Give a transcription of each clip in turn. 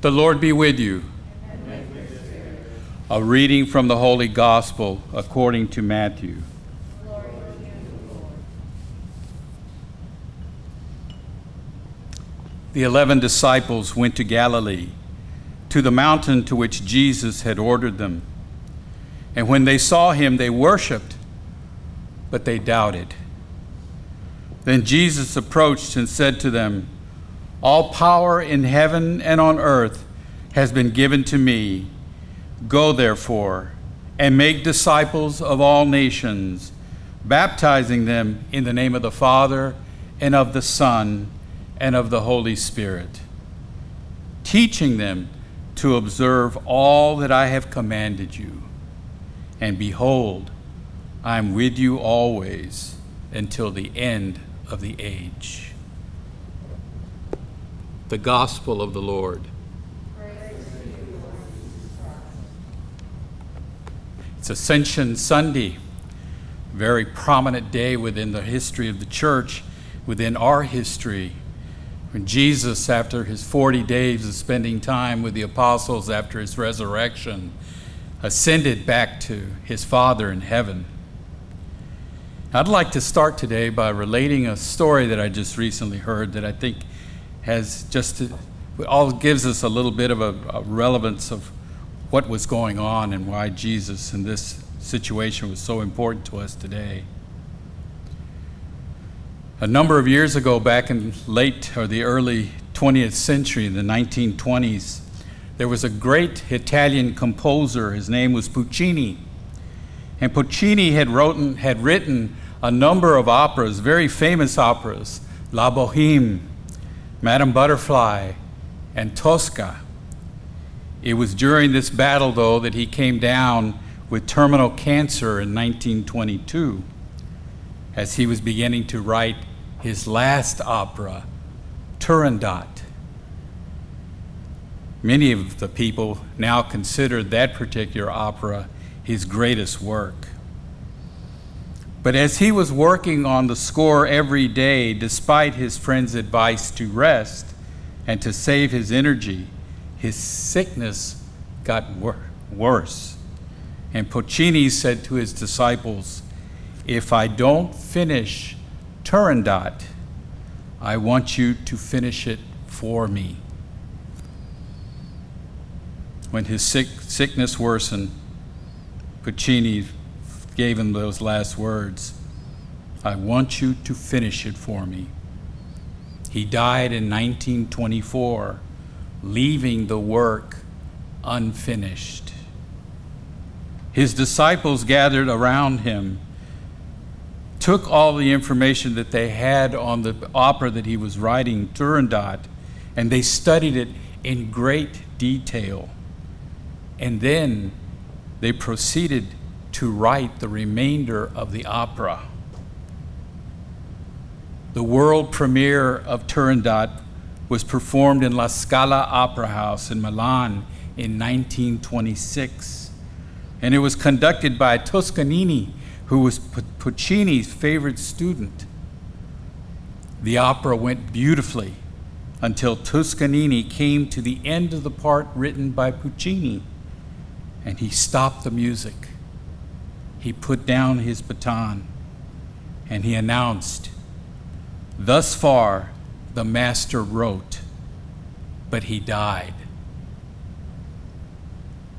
The Lord be with you. A reading from the Holy Gospel according to Matthew. The 11 disciples went to Galilee, to the mountain to which Jesus had ordered them. And when they saw him, they worshiped, but they doubted. Then Jesus approached and said to them, "All power in heaven and on earth has been given to me. Go, therefore, and make disciples of all nations, baptizing them in the name of the Father and of the Son and of the Holy Spirit, teaching them to observe all that I have commanded you. And behold, I am with you always until the end of the age." The Gospel of the Lord. It's Ascension Sunday, a very prominent day within the history of the church, within our history. When Jesus, after his 40 days of spending time with the apostles after his resurrection, ascended back to his Father in heaven. I'd like to start today by relating a story that I just recently heard that I think has all gives us a little bit of a relevance of what was going on and why Jesus in this situation was so important to us today. A number of years ago, back in the early 20th century, in the 1920s, there was a great Italian composer. His name was Puccini. And Puccini had written a number of operas, very famous operas, La Bohème, Madame Butterfly, and Tosca. It was during this battle, though, that he came down with terminal cancer in 1922, as he was beginning to write his last opera, Turandot. Many of the people now consider that particular opera his greatest work. But as he was working on the score every day, despite his friend's advice to rest and to save his energy, his sickness got worse. And Puccini said to his disciples, "If I don't finish Turandot, I want you to finish it for me." When his sickness worsened, Puccini gave him those last words, "I want you to finish it for me." He died in 1924, leaving the work unfinished. His disciples gathered around him, took all the information that they had on the opera that he was writing, Turandot, and they studied it in great detail. And then they proceeded to write the remainder of the opera. The world premiere of Turandot was performed in La Scala Opera House in Milan in 1926. And it was conducted by Toscanini, who was Puccini's favorite student. The opera went beautifully until Toscanini came to the end of the part written by Puccini, and he stopped the music. He put down his baton, and he announced, "Thus far, the master wrote, but he died."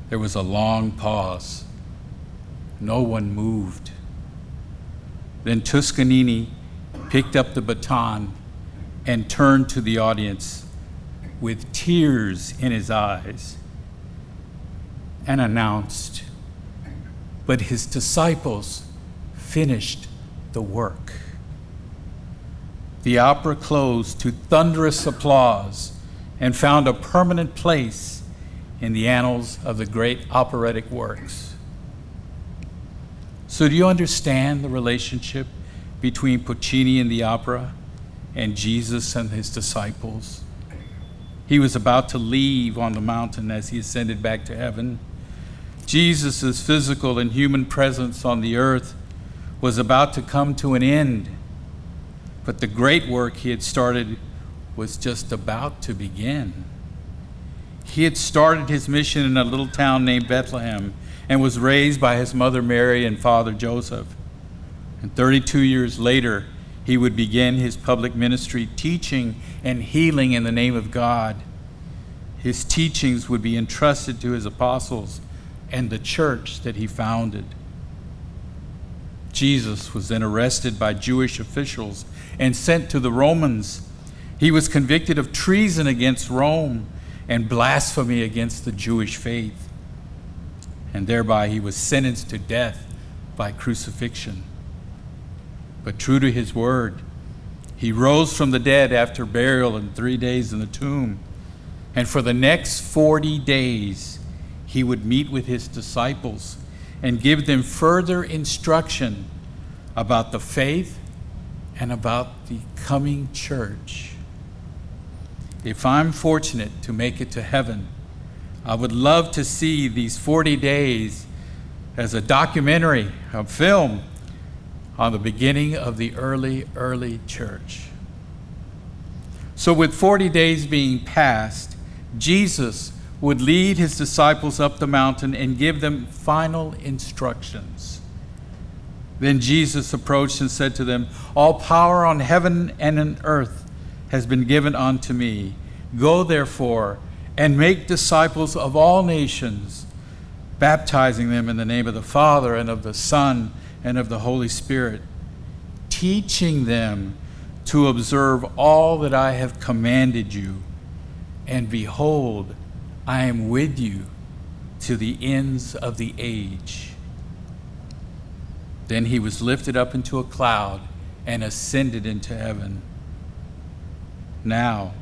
There was a long pause. No one moved. Then Toscanini picked up the baton and turned to the audience with tears in his eyes and announced, "But his disciples finished the work." The opera closed to thunderous applause and found a permanent place in the annals of the great operatic works. So do you understand the relationship between Puccini and the opera and Jesus and his disciples? He was about to leave on the mountain as he ascended back to heaven. Jesus' physical and human presence on the earth was about to come to an end, but the great work he had started was just about to begin. He had started his mission in a little town named Bethlehem and was raised by his mother Mary and father Joseph. And 32 years later, he would begin his public ministry, teaching and healing in the name of God. His teachings would be entrusted to his apostles and the church that he founded. Jesus was then arrested by Jewish officials and sent to the Romans. He was convicted of treason against Rome and blasphemy against the Jewish faith. And thereby he was sentenced to death by crucifixion. But true to his word, he rose from the dead after burial and 3 days in the tomb. And for the next 40 days, he would meet with his disciples and give them further instruction about the faith and about the coming church. If I'm fortunate to make it to heaven, I would love to see these 40 days as a documentary, a film on the beginning of the early church. So with 40 days being passed, Jesus would lead his disciples up the mountain and give them final instructions. Then Jesus approached and said to them, "All power on heaven and on earth has been given unto me. Go therefore and make disciples of all nations, baptizing them in the name of the Father and of the Son and of the Holy Spirit, teaching them to observe all that I have commanded you. And behold, I am with you to the ends of the age." Then he was lifted up into a cloud and ascended into heaven. Now,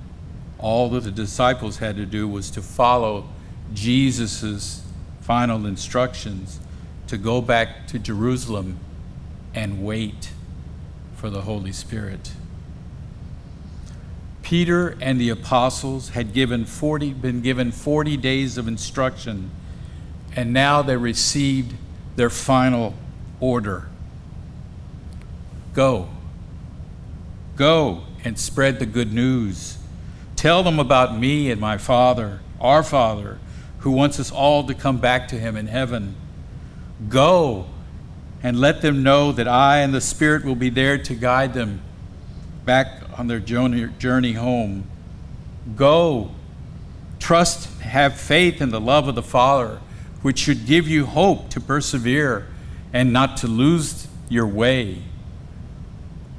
all that the disciples had to do was to follow Jesus' final instructions to go back to Jerusalem and wait for the Holy Spirit. Peter and the apostles had been given 40 days of instruction, and now they received their final order. Go and spread the good news. Tell them about me and my Father, our Father, who wants us all to come back to him in heaven. Go and let them know that I and the Spirit will be there to guide them back on their journey home. Go, trust, have faith in the love of the Father, which should give you hope to persevere and not to lose your way.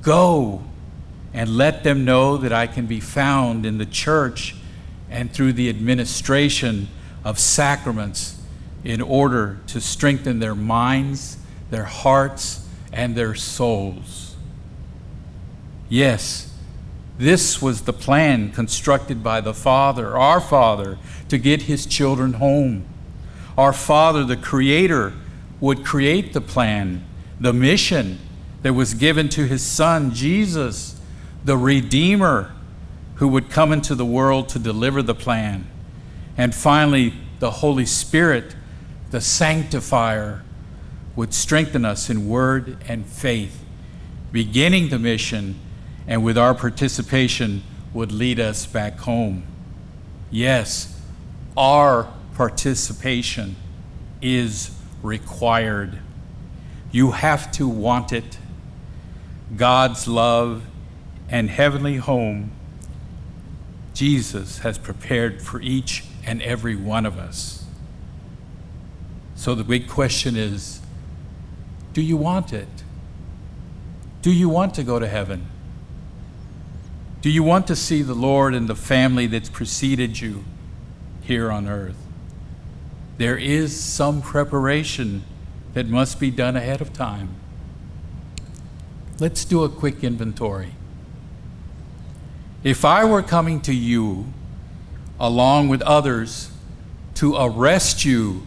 Go and let them know that I can be found in the church and through the administration of sacraments in order to strengthen their minds, their hearts, and their souls. Yes, this was the plan constructed by the Father, our Father, to get his children home. Our Father, the Creator, would create the plan, the mission that was given to his Son, Jesus, the Redeemer, who would come into the world to deliver the plan. And finally, the Holy Spirit, the Sanctifier, would strengthen us in word and faith, beginning the mission, and with our participation would lead us back home. Yes, our participation is required. You have to want it. God's love and heavenly home, Jesus has prepared for each and every one of us. So the big question is, do you want it? Do you want to go to heaven? Do you want to see the Lord and the family that's preceded you here on earth? There is some preparation that must be done ahead of time. Let's do a quick inventory. If I were coming to you, along with others, to arrest you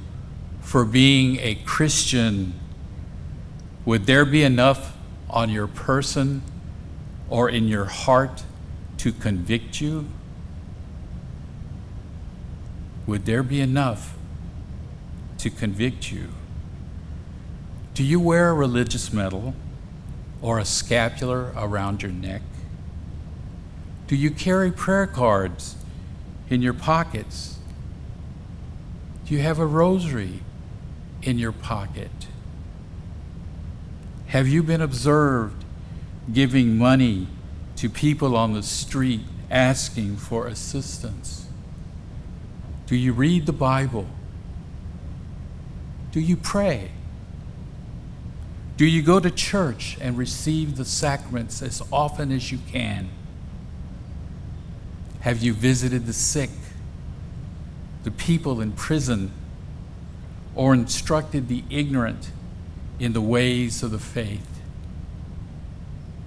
for being a Christian, would there be enough on your person or in your heart to convict you? Would there be enough to convict you? Do you wear a religious medal or a scapular around your neck? Do you carry prayer cards in your pockets Do you have a rosary in your pocket? Have you been observed giving money to people on the street asking for assistance? Do you read the Bible? Do you pray? Do you go to church and receive the sacraments as often as you can? Have you visited the sick, the people in prison, or instructed the ignorant in the ways of the faith?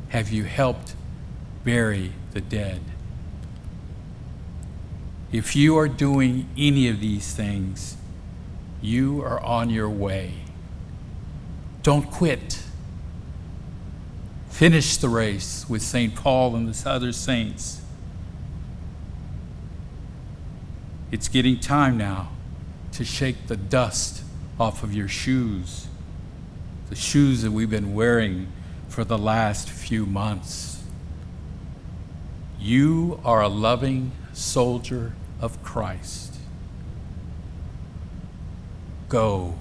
Have you helped bury the dead? If you are doing any of these things, you are on your way. Don't quit. Finish the race with St. Paul and the other saints. It's getting time now to shake the dust off of your shoes, the shoes that we've been wearing for the last few months. You are a loving soldier of Christ. Go.